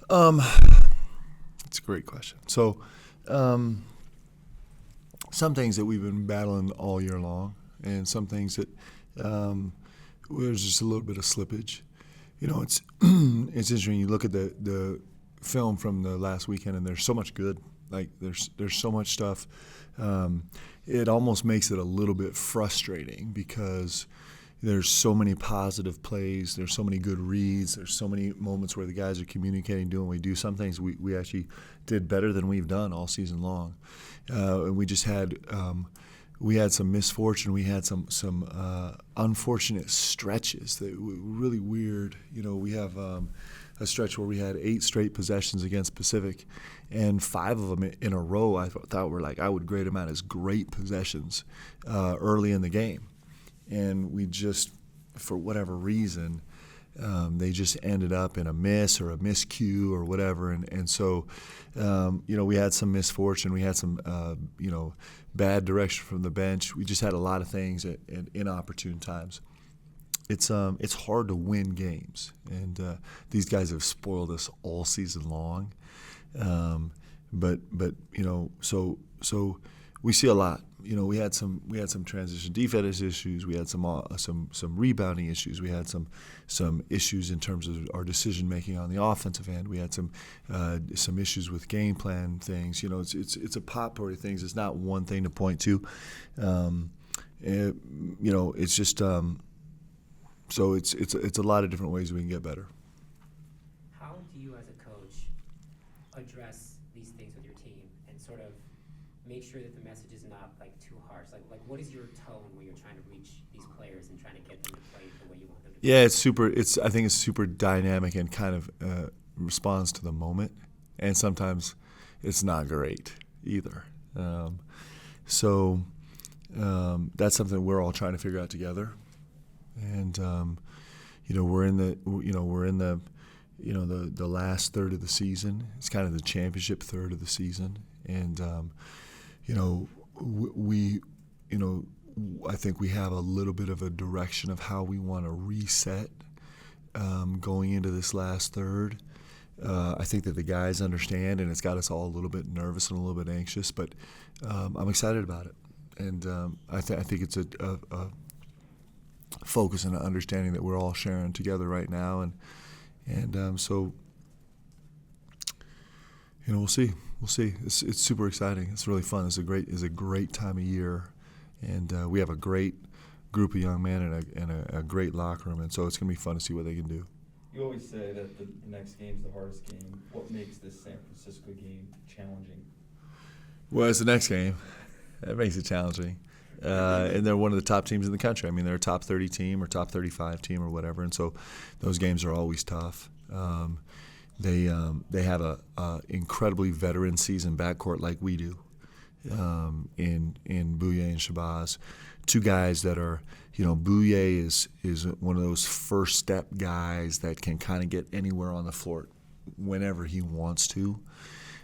Um, it's a great question. So, some things that we've been battling all year long, and some things that there's just a little bit of slippage. It's it's interesting. You look at the film from the last weekend, and there's so much good. Like there's so much stuff. It almost makes it a little bit frustrating because there's so many positive plays. There's so many good reads. There's so many moments where the guys are communicating, doing what we do. Some things we actually did better than we've done all season long. And we just had we had some misfortune. We had some unfortunate stretches that were really weird. We have a stretch where we had 8 straight possessions against Pacific, and 5 of them in a row I thought were I would grade them out as great possessions early in the game. And we just, for whatever reason, they just ended up in a miss or a miscue or whatever. And so, we had some misfortune. We had some, bad direction from the bench. We just had a lot of things at inopportune times. It's hard to win games, and these guys have spoiled us all season long. But so we see a lot. We had some transition defense issues. We had some rebounding issues. We had some issues in terms of our decision making on the offensive end. We had some issues with game plan things. It's a potpourri of things. It's not one thing to point to. It's just so it's a lot of different ways we can get better. How do you, as a coach, address these things with your team and sort of make sure that the message is not too harsh? Like what is your tone when you're trying to reach these players and trying to get them to play the way you want them to play? Yeah, I think it's super dynamic and kind of responds to the moment, and sometimes it's not great either. So that's something we're all trying to figure out together. And we're in the the last third of the season. It's kind of the championship third of the season, and I think we have a little bit of a direction of how we want to reset going into this last third. I think that the guys understand, and it's got us all a little bit nervous and a little bit anxious, but I'm excited about it, and I think it's a focus and an understanding that we're all sharing together right now, and so we'll see. It's super exciting. It's really fun. It's a great time of year, and we have a great group of young men and a great locker room, and so it's gonna be fun to see what they can do. You always say that the next game is the hardest game. What makes this San Francisco game challenging? Well, it's the next game. That makes it challenging. And they're one of the top teams in the country. I mean, they're a top 30 team or top 35 team or whatever, and so those games are always tough. They have a incredibly veteran seasoned backcourt like we do in Bouye and Shabazz. 2 guys that are, Bouye is one of those first step guys that can kind of get anywhere on the floor whenever he wants to.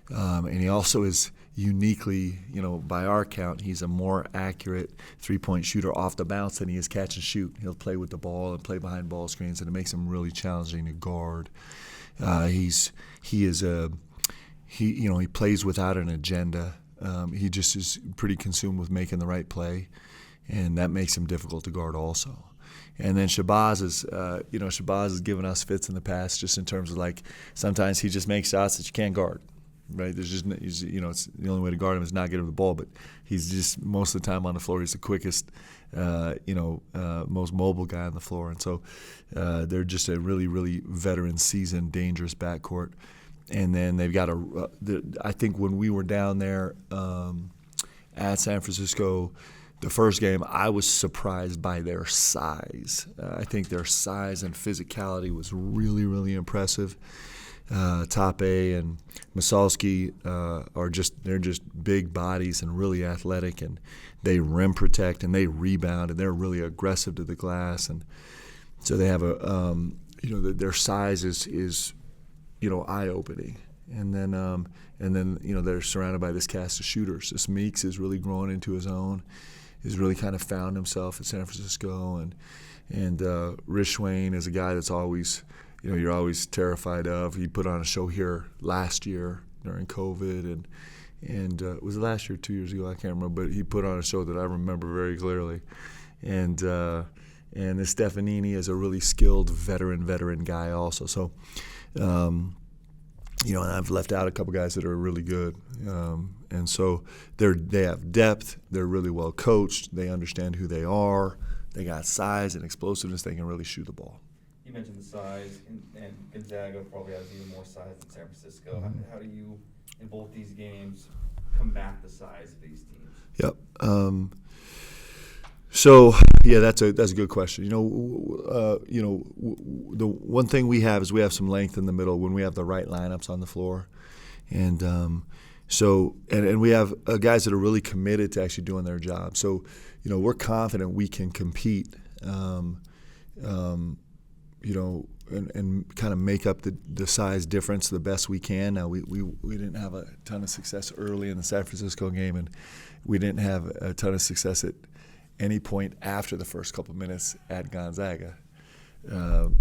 And he also is uniquely, by our count, he's a more accurate three-point shooter off the bounce than he is catch and shoot. He'll play with the ball and play behind ball screens, and it makes him really challenging to guard. He plays without an agenda. He just is pretty consumed with making the right play, and that makes him difficult to guard also. And then Shabazz has given us fits in the past just in terms of sometimes he just makes shots that you can't guard. Right, it's the only way to guard him is not get him the ball, but he's just most of the time on the floor. He's the quickest, most mobile guy on the floor, and so they're just a really, really veteran, seasoned, dangerous backcourt. And then they've got I think when we were down there at San Francisco, the first game, I was surprised by their size. I think their size and physicality was really, really impressive. Tope and Masalski they're just big bodies and really athletic, and they rim protect and they rebound and they're really aggressive to the glass, and so they have their size is eye opening, and then they're surrounded by this cast of shooters. This Meeks is really growing into his own, has really kind of found himself at San Francisco, and Rich Swain is a guy that's always you're always terrified of. He put on a show here last year during COVID, and was it last year, 2 years ago? I can't remember, but he put on a show that I remember very clearly, and this Stefanini is a really skilled veteran guy also. So, and I've left out a couple guys that are really good, and so they have depth. They're really well coached. They understand who they are. They got size and explosiveness. They can really shoot the ball. You mentioned the size, and Gonzaga probably has even more size than San Francisco. Mm-hmm. How do you, in both these games, combat the size of these teams? Yep. So yeah, that's a good question. The one thing we have is we have some length in the middle when we have the right lineups on the floor, and we have guys that are really committed to actually doing their job. So we're confident we can compete, and kind of make up the size difference the best we can. Now we didn't have a ton of success early in the San Francisco game, and we didn't have a ton of success at any point after the first couple minutes at Gonzaga,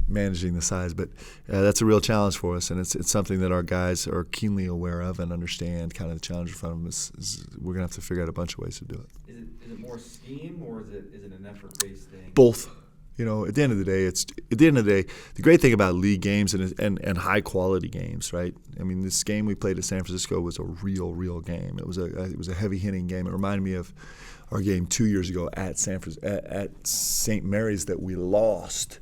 managing the size. But that's a real challenge for us, and it's something that our guys are keenly aware of and understand. Kind of the challenge in front of them is we're going to have to figure out a bunch of ways to do it. Is it more scheme, or is it an effort-based thing? Both. At the end of the day, the great thing about league games and high quality games, right? I mean, this game we played at San Francisco was a real game. It was a heavy hitting game. It reminded me of our game 2 years ago at St. Mary's that we lost.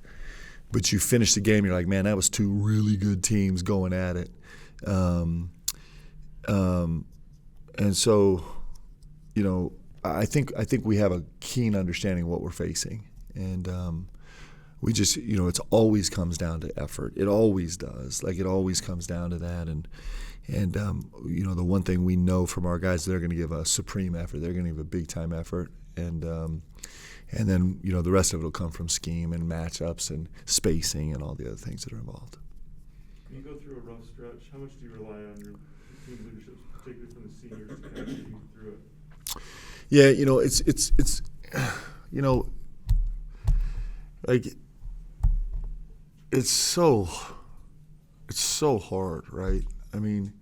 But you finish the game, you're like, man, that was two really good teams going at it. And so, I think we have a keen understanding of what we're facing. And we just, it always comes down to effort. It always does. Like, it always comes down to that. And the one thing we know from our guys, they're going to give a supreme effort. They're going to give a big-time effort. And then, the rest of it will come from scheme and matchups and spacing and all the other things that are involved. When you go through a rough stretch, how much do you rely on your team leadership, particularly from the seniors, to kind of get you through it? Yeah, like, it's so hard, right? I mean,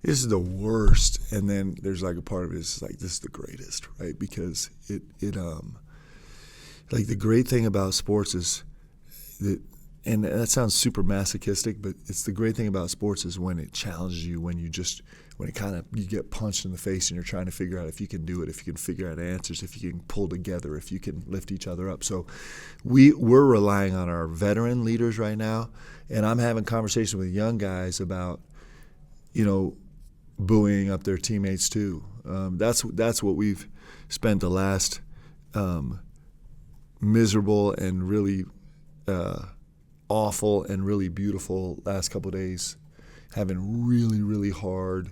this is the worst, and then there's like a part of it is like, this is the greatest, right? Because like, the great thing about sports is that, and that sounds super masochistic, but it's the great thing about sports is when it challenges you, when you get punched in the face and you're trying to figure out if you can do it, if you can figure out answers, if you can pull together, if you can lift each other up. So we're relying on our veteran leaders right now, and I'm having conversations with young guys about, buoying up their teammates too. That's what we've spent the last miserable and really awful and really beautiful last couple of days, having really hard,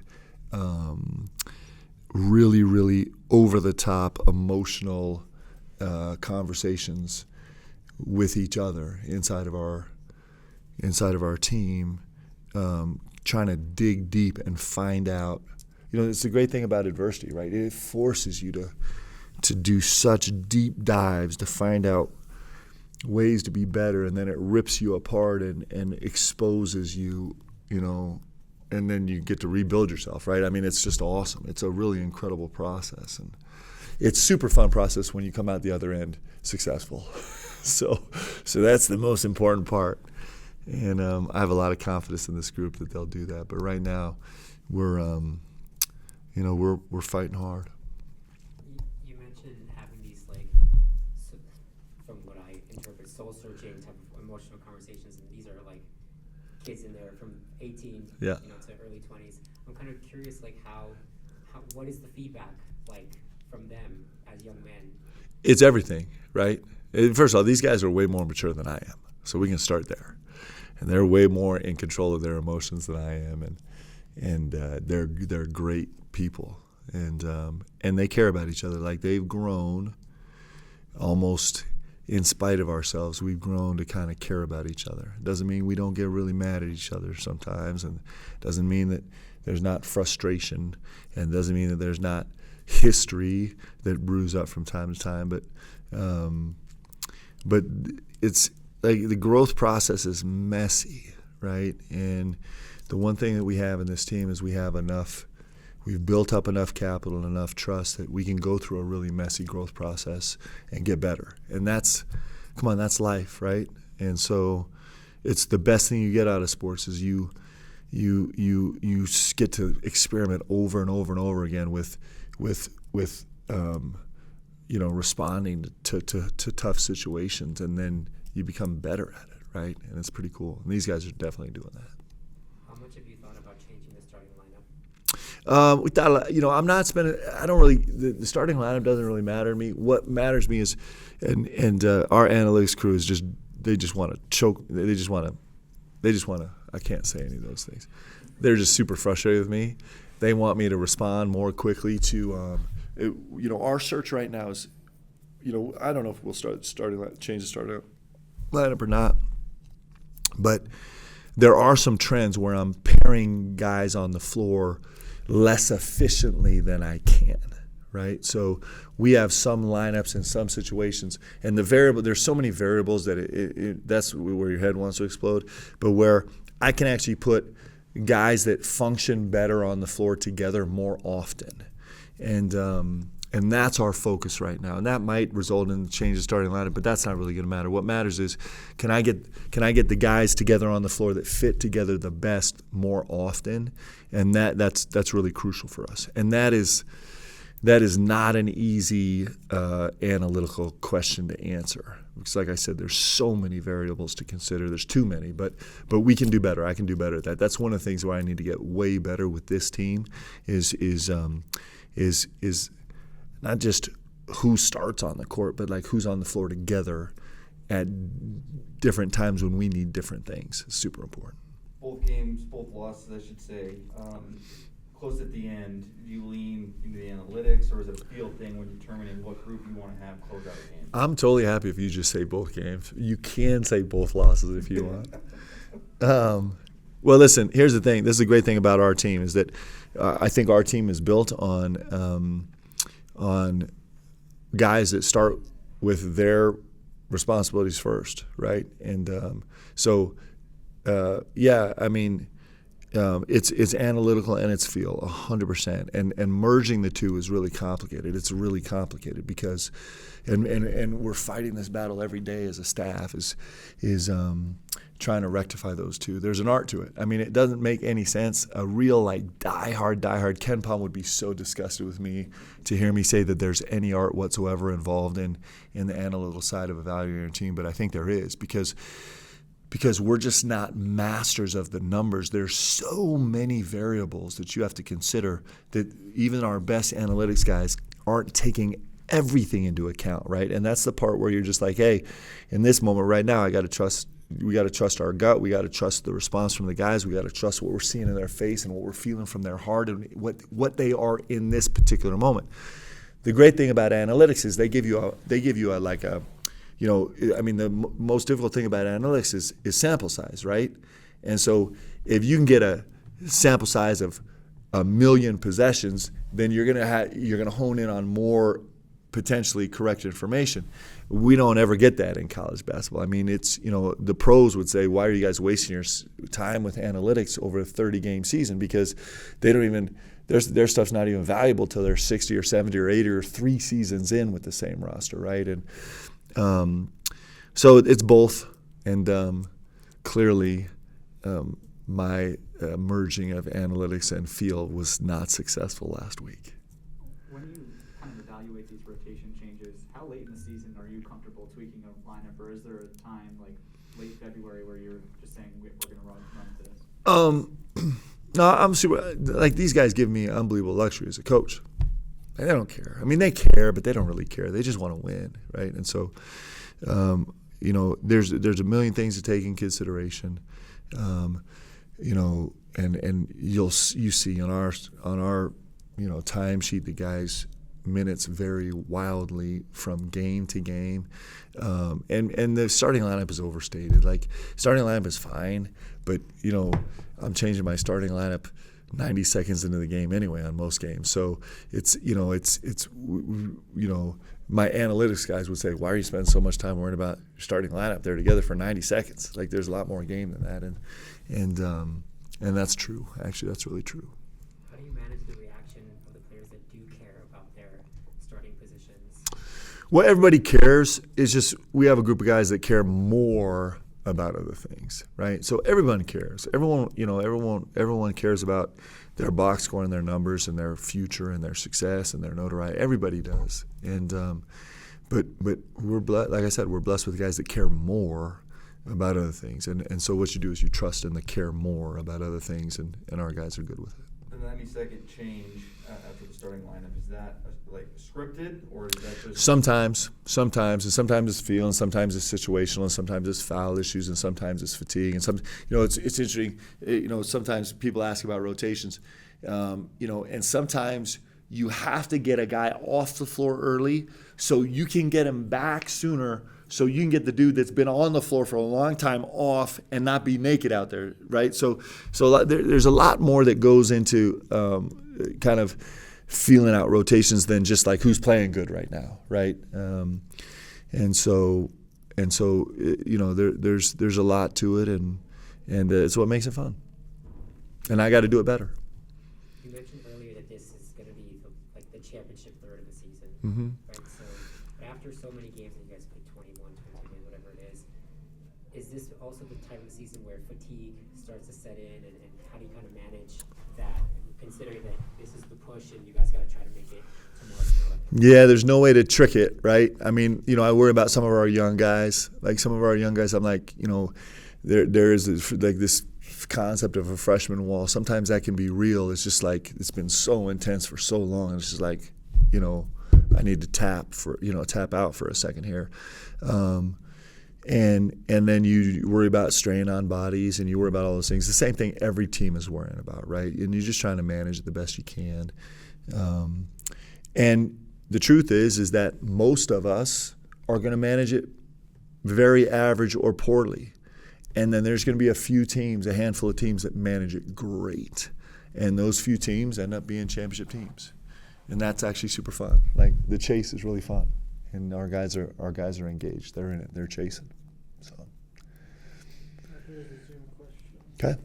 really over the top emotional conversations with each other inside of our team, trying to dig deep and find out. It's the great thing about adversity, right? It forces you to do such deep dives to find out ways to be better, and then it rips you apart and exposes you, and then you get to rebuild yourself, right? I mean, it's just awesome. It's a really incredible process, and it's super fun process when you come out the other end successful. So that's the most important part, and I have a lot of confidence in this group that they'll do that. But right now, we're fighting hard. You mentioned having these, like, from what I interpret, soul-searching type of emotional conversations, and these are like kids in there from 18 Yeah. to early 20s. I'm kind of curious, like, how what is the feedback like from them as young men? It's everything, right? First of all, these guys are way more mature than I am, so we can start there. And they're way more in control of their emotions than I am, and they're great people, and they care about each other. Like, they've grown almost in spite of ourselves. We've grown to kind of care about each other. It doesn't mean we don't get really mad at each other sometimes, and it doesn't mean that there's not frustration, and it doesn't mean that there's not history that brews up from time to time. But like the growth process is messy, right? And the one thing that we have in this team is we've built up enough capital and enough trust that we can go through a really messy growth process and get better. And that's life, right? And so it's the best thing you get out of sports is you get to experiment over and over and over again with responding to tough situations, and then you become better at it, right? And it's pretty cool. And these guys are definitely doing that. How much have you thought about changing the starting lineup? We thought, I'm not spending. I don't really. The starting lineup doesn't really matter to me. What matters to me is, and our analytics crew is they just want to choke. They just want to. I can't say any of those things. They're just super frustrated with me. They want me to respond more quickly to. Our search right now is, I don't know if we'll change the starting lineup or not, but there are some trends where I'm pairing guys on the floor less efficiently than I can, right? So we have some lineups in some situations, and there's so many variables that that's where your head wants to explode, but where I can actually put guys that function better on the floor together more often. And that's our focus right now. And that might result in change of starting lineup, but that's not really going to matter. What matters is can I get the guys together on the floor that fit together the best more often? And that's really crucial for us. And that is not an easy analytical question to answer. Because like I said, there's so many variables to consider. There's too many, but we can do better. I can do better at that. That's one of the things where I need to get way better with this team is not just who starts on the court, but like who's on the floor together at different times when we need different things. It's super important. Both losses, I should say. Close at the end, do you lean into the analytics, or is it a field thing when determining what group you want to have close out a game? I'm totally happy if you just say both games. You can say both losses if you want. Well, listen, here's the thing. This is the great thing about our team is that I think our team is built on guys that start with their responsibilities first, right? And it's analytical and it's feel 100%, and merging the two is really complicated. It's really complicated because, and we're fighting this battle every day as a staff is trying to rectify those two. There's an art to it. I mean, it doesn't make any sense. A real diehard Ken Palm would be so disgusted with me to hear me say that there's any art whatsoever involved in the analytical side of evaluating a team, but I think there is because we're just not masters of the numbers. There's so many variables that you have to consider that even our best analytics guys aren't taking everything into account, right? And that's the part where you're just like, hey, in this moment right now, we got to trust our gut. We got to trust the response from the guys. We got to trust what we're seeing in their face and what we're feeling from their heart and what they are in this particular moment. The great thing about analytics is they give you the most difficult thing about analytics is sample size, right? And so if you can get a sample size of 1 million possessions, then you're gonna hone in on more potentially correct information. We don't ever get that in college basketball. I mean, it's, the pros would say, why are you guys wasting your time with analytics over a 30-game season? Because they don't even their stuff's not even valuable till they're 60 or 70 or 80 or 3 seasons in with the same roster, right? And so it's both, and clearly my merging of analytics and feel was not successful last week. When you kind of evaluate these rotation changes, how late in the season are you comfortable tweaking a lineup, or is there a time like late February where you're just saying we're going to run this? No, I'm super. Like, these guys give me unbelievable luxury as a coach. They don't care. I mean, they care, but they don't really care. They just want to win, right? And so, there's a million things to take in consideration, and you see on our timesheet the guys' minutes vary wildly from game to game, and the starting lineup is overstated. Like, starting lineup is fine, but I'm changing my starting lineup 90 seconds into the game anyway on most games. So it's my analytics guys would say, why are you spending so much time worrying about your starting lineup? They're together for 90 seconds. Like, there's a lot more game than that, and that's true. Actually, that's really true. How do you manage the reaction of the players that do care about their starting positions? Well, everybody cares. It's just we have a group of guys that care more about other things, right? So everyone cares. Everyone cares about their box score and their numbers and their future and their success and their notoriety. Everybody does. And but we're like I said, we're blessed with guys that care more about other things. And so what you do is you trust them to care more about other things, and our guys are good with it. The 90-second change after the starting lineup, is that like scripted, or is that just Sometimes, and sometimes it's feel, and sometimes it's situational, and sometimes it's foul issues, and sometimes it's fatigue, and it's interesting. Sometimes people ask about rotations, and sometimes you have to get a guy off the floor early so you can get him back sooner, so you can get the dude that's been on the floor for a long time off and not be naked out there, right? So there's a lot more that goes into kind of feeling out rotations than just like who's playing good right now, right? There's a lot to it, and it's what makes it fun. And I got to do it better. You mentioned earlier that this is going to be the championship third of the season, Mm-hmm. right? So, but after so many games, and you guys played 21, 22 games, whatever it is this also the time of the season where fatigue starts to set in, and how do you kind of manage that, considering that this is the push and you guys got to try to make it tomorrow? Yeah, there's no way to trick it, right? I mean, I worry about some of our young guys. Like some of our young guys, I'm like, there is this concept of a freshman wall. Sometimes that can be real. It's just like it's been so intense for so long. It's just like, I need to tap out for a second here. And then you worry about strain on bodies, and you worry about all those things. The same thing every team is worrying about, right? And you're just trying to manage it the best you can. And the truth is that most of us are going to manage it very average or poorly. And then there's going to be a handful of teams that manage it great. And those few teams end up being championship teams. And that's actually super fun. Like, the chase is really fun. And our guys are engaged. They're in it. They're chasing. So. Here's a Zoom question. Okay.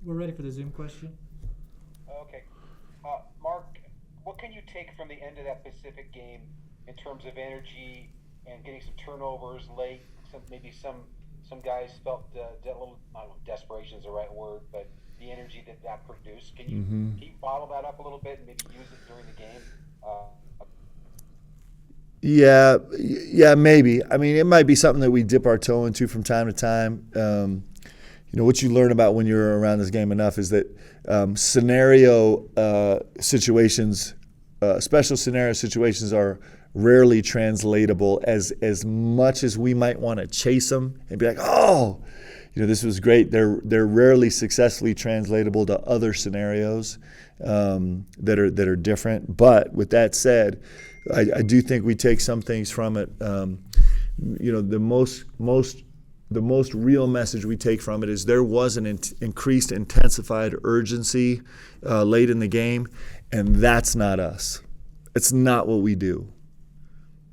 We're ready for the Zoom question. Okay. Mark, what can you take from the end of that Pacific game in terms of energy and getting some turnovers late? Maybe some guys felt a little, I don't know, desperation is the right word, but the energy that produced. Can you bottle that up a little bit and maybe use it during the game? Yeah, maybe. I mean, it might be something that we dip our toe into from time to time. What you learn about when you're around this game enough is that scenario situations, special scenario situations, are rarely translatable as much as we might want to chase them and be like, oh, this was great. They're rarely successfully translatable to other scenarios that are different. But with that said, I do think we take some things from it. The most real message we take from it is there was an increased, intensified urgency late in the game, and that's not us. It's not what we do.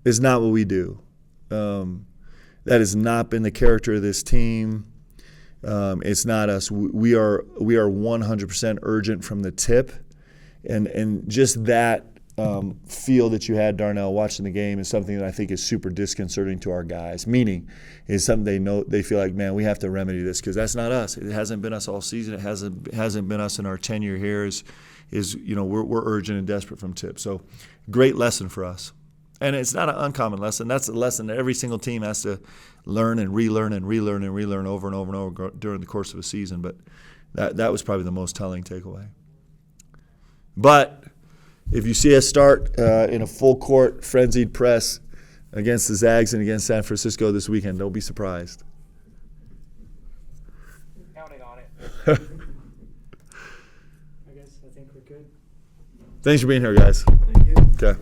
It's not what we do. That has not been the character of this team. It's not us. We are 100% urgent from the tip, and just that feel that you had, Darnell, watching the game is something that I think is super disconcerting to our guys. Meaning, is something they feel like, man, we have to remedy this because that's not us. It hasn't been us all season. It hasn't been us in our tenure here. We're urgent and desperate from tip. So, great lesson for us. And it's not an uncommon lesson. That's a lesson that every single team has to learn and relearn and relearn and relearn over and over and over during the course of a season. But that was probably the most telling takeaway. But if you see us start in a full court frenzied press against the Zags and against San Francisco this weekend, don't be surprised. Counting on it. I think we're good. Thanks for being here, guys. Thank you. Okay.